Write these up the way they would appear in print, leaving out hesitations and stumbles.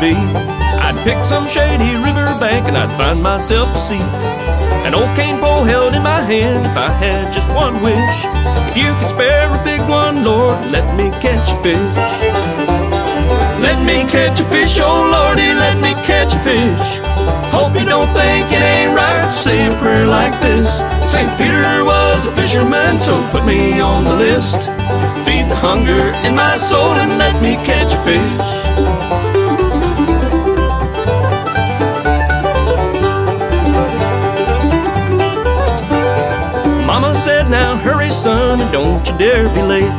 be. I'd pick some shady riverbank and I'd find myself a seat. An old cane pole held in my hand if I had just one wish. If you could spare a big one, Lord, let me catch a fish. Let me catch a fish, oh Lordy, let me catch a fish. Hope you don't think it ain't right to say a prayer like this. St. Peter was a fisherman, so put me on the list. Feed the hunger in my soul and let me catch a fish. Mama said, now hurry son, and don't you dare be late.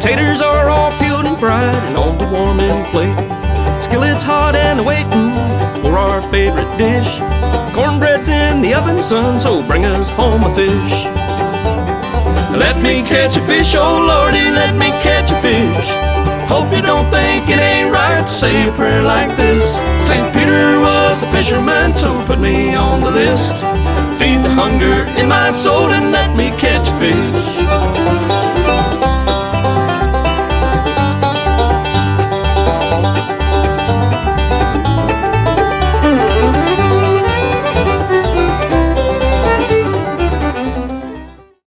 Taters are all peeled and fried and on the warming plate. Skillet's hot and waiting for our favorite dish. Cornbread's in the oven, son, so bring us home a fish. Let me catch a fish, oh Lordy, let me catch a fish. Hope you don't think it ain't right to say a prayer like this. St. Peter was a fisherman, so put me on the list. Feed the hunger in my soul and let me catch a fish.